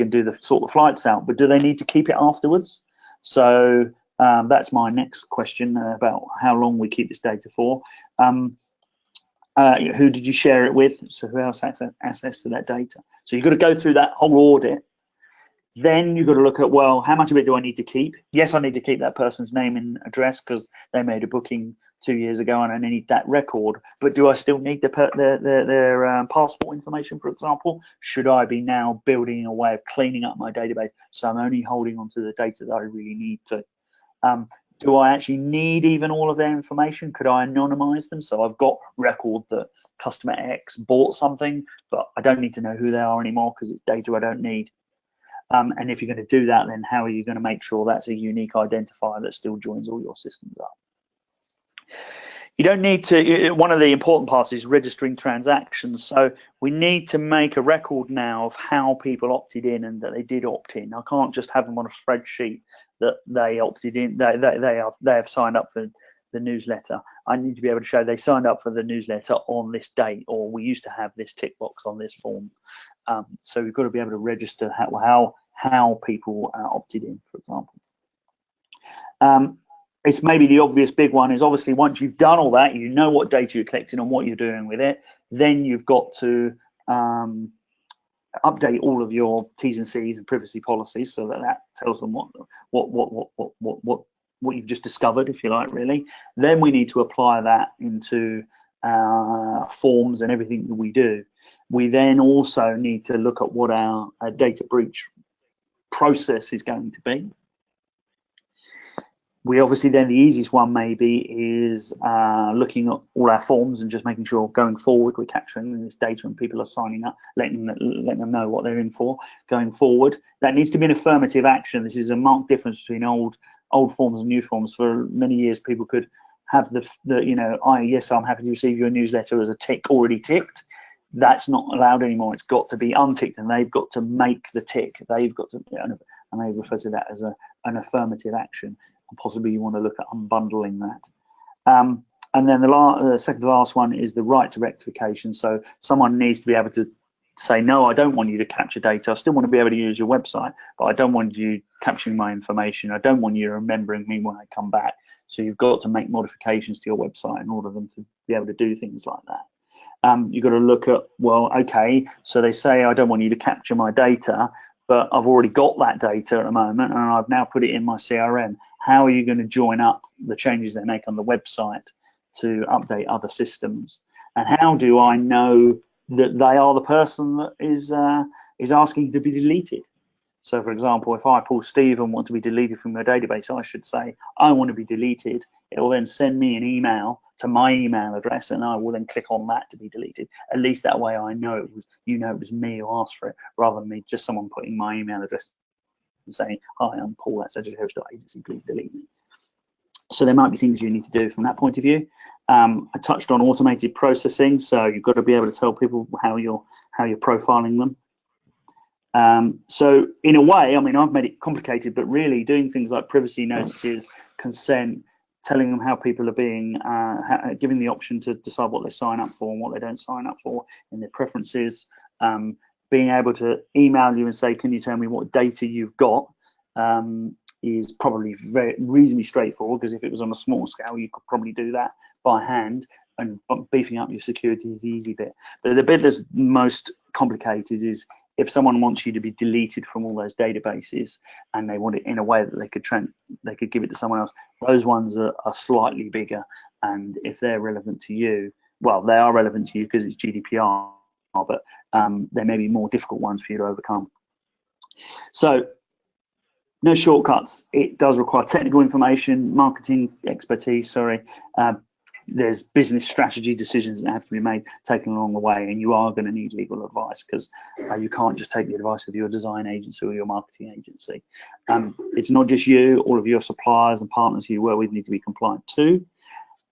S3: do the sort of flights out, but do they need to keep it afterwards? So that's my next question about how long we keep this data for. Who did you share it with? So who else has access to that data? So you've got to go through that whole audit. Then you've got to look at, well, how much of it do I need to keep? Yes, I need to keep that person's name and address because they made a booking 2 years ago and I need that record. But do I still need their passport information, for example? Should I be now building a way of cleaning up my database so I'm only holding on to the data that I really need to? Do I actually need even all of their information? Could I anonymize them? So I've got record that customer X bought something, but I don't need to know who they are anymore because it's data I don't need. And if you're going to do that, then how are you going to make sure that's a unique identifier that still joins all your systems up? You don't need to, one of the important parts is registering transactions. So we need to make a record now of how people opted in and that they did opt in. I can't just have them on a spreadsheet that they opted in, they have signed up for the newsletter. I need to be able to show they signed up for the newsletter on this date, or we used to have this tick box on this form. So we've got to be able to register how people opted in, for example. It's maybe the obvious big one is obviously once you've done all that, you know what data you're collecting and what you're doing with it, then you've got to update all of your T's and C's and privacy policies so that tells them what you've just discovered, if you like, really. Then we need to apply that into forms and everything that we do. We then also need to look at what our data breach process is going to be. We obviously then, the easiest one maybe is looking at all our forms and just making sure going forward we're capturing this data and people are signing up, letting them know what they're in for going forward. That needs to be an affirmative action. This is a marked difference between old forms and new forms. For many years people could have the you know, yes, I'm happy to receive your newsletter as a tick already ticked. That's not allowed anymore. It's got to be unticked and they've got to make the tick. They've got to, and they refer to that as an affirmative action. And possibly you want to look at unbundling that. And then the second to last one is the right to rectification. So someone needs to be able to say, no, I don't want you to capture data. I still want to be able to use your website, but I don't want you capturing my information. I don't want you remembering me when I come back. So you've got to make modifications to your website in order for them to be able to do things like that. You've got to look at, well, okay, so they say, I don't want you to capture my data, but I've already got that data at the moment and I've now put it in my CRM. How are you going to join up the changes they make on the website to update other systems? And how do I know that they are the person that is asking to be deleted? So, for example, if I pull Steve and want to be deleted from your database, I should say, I want to be deleted. It will then send me an email to my email address and I will then click on that to be deleted. At least that way I know it was, you know, it was me who asked for it, rather than me just someone putting my email address and saying, hi, I'm Paul at Sagittarius.agency, please delete me. So there might be things you need to do from that point of view. I touched on automated processing, so you've got to be able to tell people how how you're profiling them. So in a way, I mean, I've made it complicated, but really doing things like privacy notices, consent, telling them how people are being, giving the option to decide what they sign up for and what they don't sign up for in their preferences, being able to email you and say, can you tell me what data you've got, is probably reasonably straightforward, because if it was on a small scale, you could probably do that by hand, and beefing up your security is the easy bit. But the bit that's most complicated is if someone wants you to be deleted from all those databases and they want it in a way that they could give it to someone else. Those ones are slightly bigger, and if they're relevant to you, well, they are relevant to you because it's GDPR, but there may be more difficult ones for you to overcome. So no shortcuts. It does require technical information, marketing expertise, there's business strategy decisions that have to be made, taken along the way, and you are going to need legal advice, because you can't just take the advice of your design agency or your marketing agency. It's not just you, all of your suppliers and partners who you work with need to be compliant too.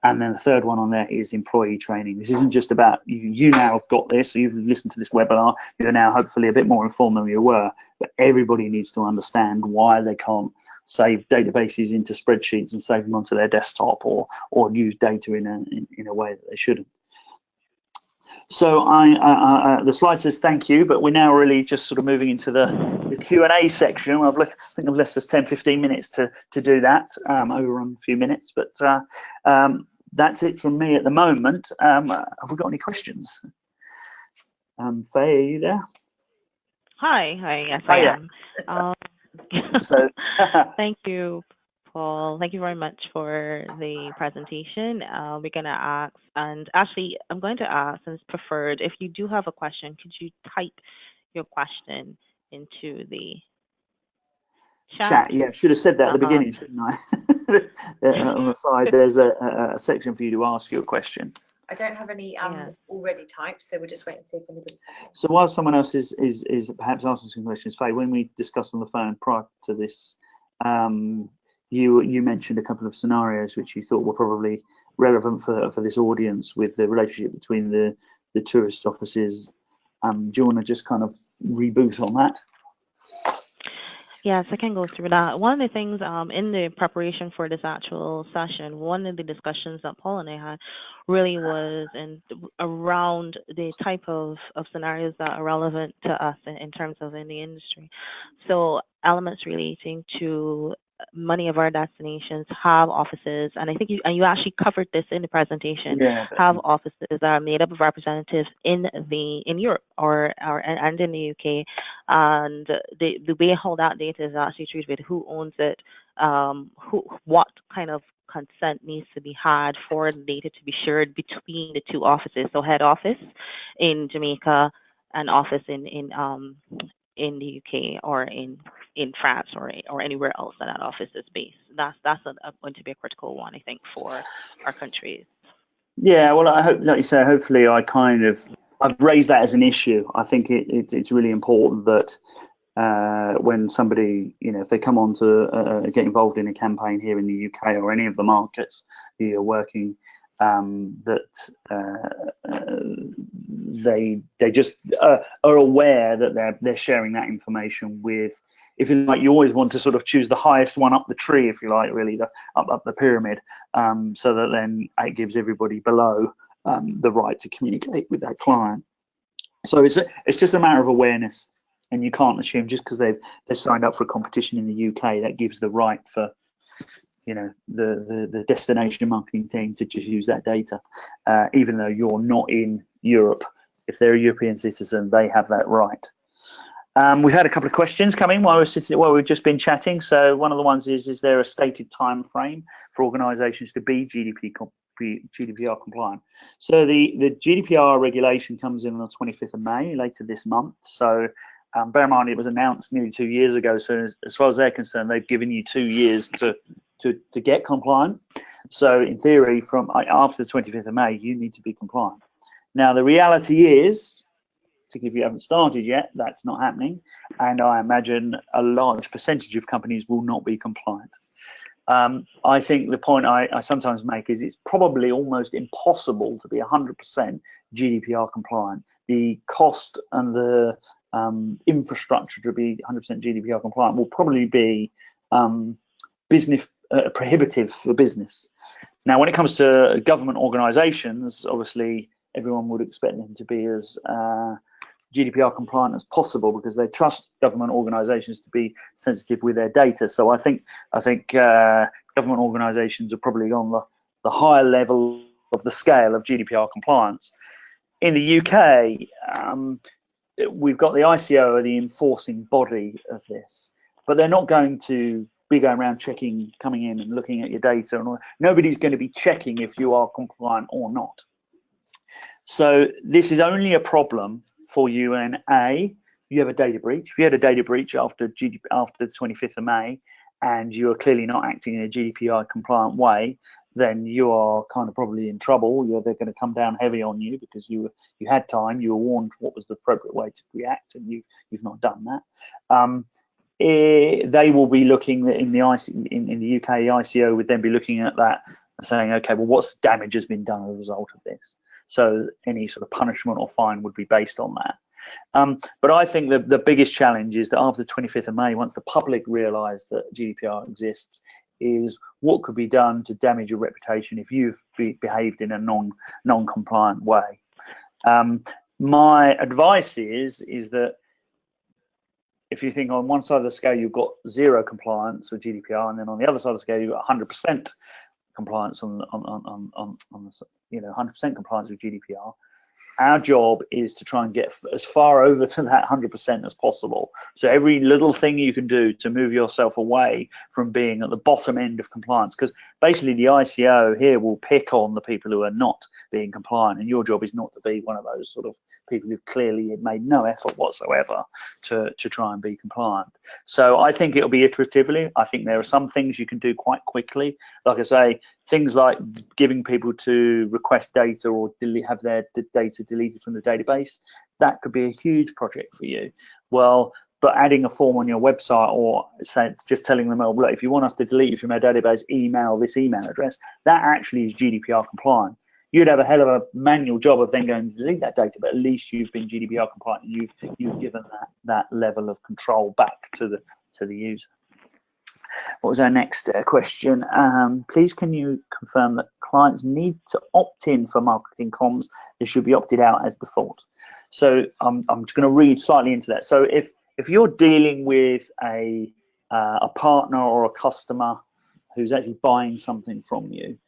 S3: And then the third one on there is employee training. This isn't just about you now have got this, so you've listened to this webinar, you're now hopefully a bit more informed than you were, but everybody needs to understand why they can't save databases into spreadsheets and save them onto their desktop, or use data in a way that they shouldn't. So the slide says thank you, but we're now really just sort of moving into the Q&A section. I think I've left us 10-15 minutes to do that, overrun a few minutes, but that's it from me at the moment. Have we got any questions? Faye, are you there?
S2: Hi, yes, I am.
S3: So,
S2: thank you, Paul. Thank you very much for the presentation. We're going to ask, and actually, I'm going to ask, and it's preferred, if you do have a question, could you type your question into the chat?
S3: Yeah, should have said that at the beginning, shouldn't I? On the side, there's a section for you to ask your question.
S4: I don't have any already typed, so we'll just wait and see if anybody's having.
S3: So while someone else is perhaps asking some questions, Faye, when we discussed on the phone prior to this, you mentioned a couple of scenarios which you thought were probably relevant for this audience, with the relationship between the tourist offices. Do you want to just kind of reboot on that?
S2: Yes, I can go through that. One of the things in the preparation for this actual session, one of the discussions that Paul and I had really was around the type of scenarios that are relevant to us in terms of in the industry. So elements relating to many of our destinations have offices, and I think you actually covered this in the presentation.
S3: Yeah,
S2: have offices that are made up of representatives in Europe and in the UK, and the way how that data is actually treated, who owns it, what kind of consent needs to be had for the data to be shared between the two offices. So head office in Jamaica and office in the UK or in France or anywhere else that office is based. That's going to be a critical one, I think, for our countries.
S3: Yeah, well, I hope, like you say, hopefully I've raised that as an issue. I think it's really important that when somebody, if they come on to get involved in a campaign here in the UK or any of the markets that you're working, that they just are aware that they're sharing that information with, if you like, you always want to sort of choose the highest one up the tree, if you like, really, up the pyramid, so that then it gives everybody below the right to communicate with that client. So it's just a matter of awareness, and you can't assume just because they've signed up for a competition in the UK that gives the right for the destination marketing team to just use that data, even though you're not in Europe. If they're a European citizen, they have that right. We've had a couple of questions coming while we've just been chatting. So one of the ones is there a stated time frame for organisations to be GDPR compliant? So the GDPR regulation comes in on the 25th of May, later this month. So bear in mind, it was announced nearly 2 years ago. So as far as they're concerned, they've given you 2 years to get compliant. So in theory, from after the 25th of May, you need to be compliant. Now, the reality is, particularly if you haven't started yet, that's not happening. And I imagine a large percentage of companies will not be compliant. I think the point I sometimes make is it's probably almost impossible to be 100% GDPR compliant. the cost and the infrastructure to be 100% GDPR compliant will probably be business prohibitive for business. Now, when it comes to government organisations, obviously everyone would expect them to be as GDPR compliant as possible because they trust government organisations to be sensitive with their data. So I think government organisations are probably on the higher level of the scale of GDPR compliance. In the UK, we've got the ICO, the enforcing body of this, but they're not going to be going around checking, coming in and looking at your data, and all. Nobody's going to be checking if you are compliant or not. So this is only a problem for you when you have a data breach. If you had a data breach after the 25th of May and you are clearly not acting in a GDPR compliant way, then you are kind of probably in trouble. They're going to come down heavy on you because you had time, you were warned what was the appropriate way to react, and you've not done that. They will be looking in the UK. The ICO would then be looking at that and saying, okay, well, what's damage has been done as a result of this? So any sort of punishment or fine would be based on that. But I think the biggest challenge is that after the 25th of May, once the public realise that GDPR exists, is what could be done to damage your reputation if you've behaved in a non-compliant way. My advice is that if you think on one side of the scale you've got 0 compliance with GDPR, and then on the other side of the scale you've got 100% compliance on the 100% compliance with GDPR, our job is to try and get as far over to that 100% as possible. So every little thing you can do to move yourself away from being at the bottom end of compliance, because basically the ICO here will pick on the people who are not being compliant, and your job is not to be one of those sort of people who've clearly made no effort whatsoever to try and be compliant. So I think it'll be iteratively. I think there are some things you can do quite quickly. Like I say, things like giving people to request data or have their data deleted from the database, that could be a huge project for you. Well, but adding a form on your website or just telling them, oh, look, if you want us to delete you from our database, email this email address, that actually is GDPR compliant. You'd have a hell of a manual job of then going to delete that data, but at least you've been GDPR compliant and you've given that level of control back to the user. What was our next question? Please can you confirm that clients need to opt in for marketing comms? They should be opted out as default. So I'm just going to read slightly into that. So if you're dealing with a partner or a customer who's actually buying something from you,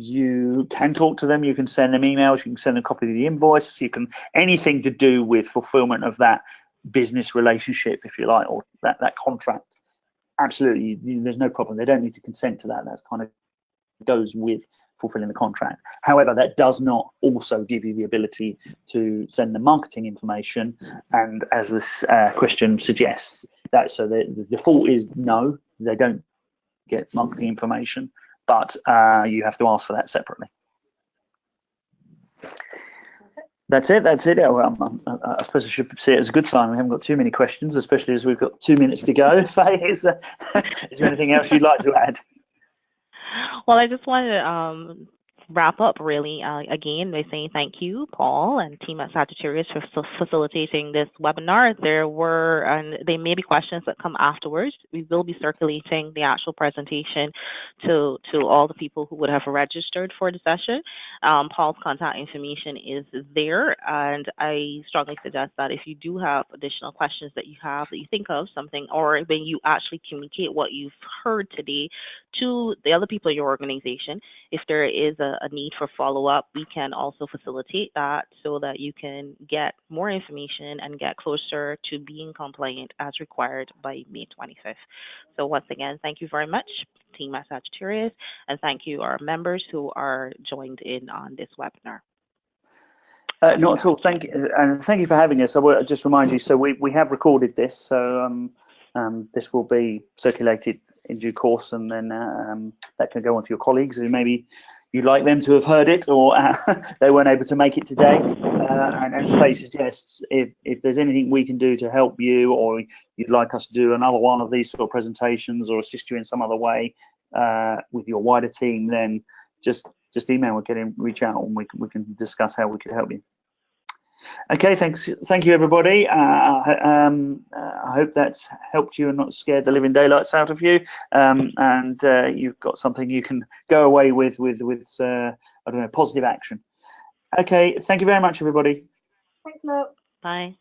S3: you can talk to them, you can send them emails, you can send them a copy of the invoice, you can anything to do with fulfillment of that business relationship, if you like, or that contract. Absolutely, there's no problem. They don't need to consent to that. That's kind of goes with fulfilling the contract. However, that does not also give you the ability to send the marketing information. And as this question suggests, that so the default is no, they don't get marketing information, but you have to ask for that separately. That's it. Well, I suppose I should see it as a good sign. We haven't got too many questions, especially as we've got 2 minutes to go. Faye, is there anything else you'd like to add?
S2: Well, I just wanted to wrap up really again by saying thank you, Paul and team at Sagittarius, for facilitating this webinar. There may be questions that come afterwards. We will be circulating the actual presentation to all the people who would have registered for the session. Paul's contact information is there, and I strongly suggest that if you do have additional questions that you think of something, or when you actually communicate what you've heard today to the other people in your organization, if there is a need for follow-up, we can also facilitate that so that you can get more information and get closer to being compliant as required by May 25th. So once again, thank you very much, team at Sagittarius, and thank you our members who are joined in on this webinar.
S3: Not at all. Thank you, and thank you for having us. I will just remind you. So we have recorded this. So this will be circulated in due course, and then that can go on to your colleagues who maybe you'd like them to have heard it, or they weren't able to make it today. And as Faye suggests, if there's anything we can do to help you, or you'd like us to do another one of these sort of presentations, or assist you in some other way with your wider team, then just email or reach out, and we can discuss how we could help you. Okay, thank you, everybody. I hope that's helped you and not scared the living daylights out of you. And you've got something you can go away with I don't know, positive action. Okay, thank you very much, everybody.
S4: Thanks a lot.
S2: Bye.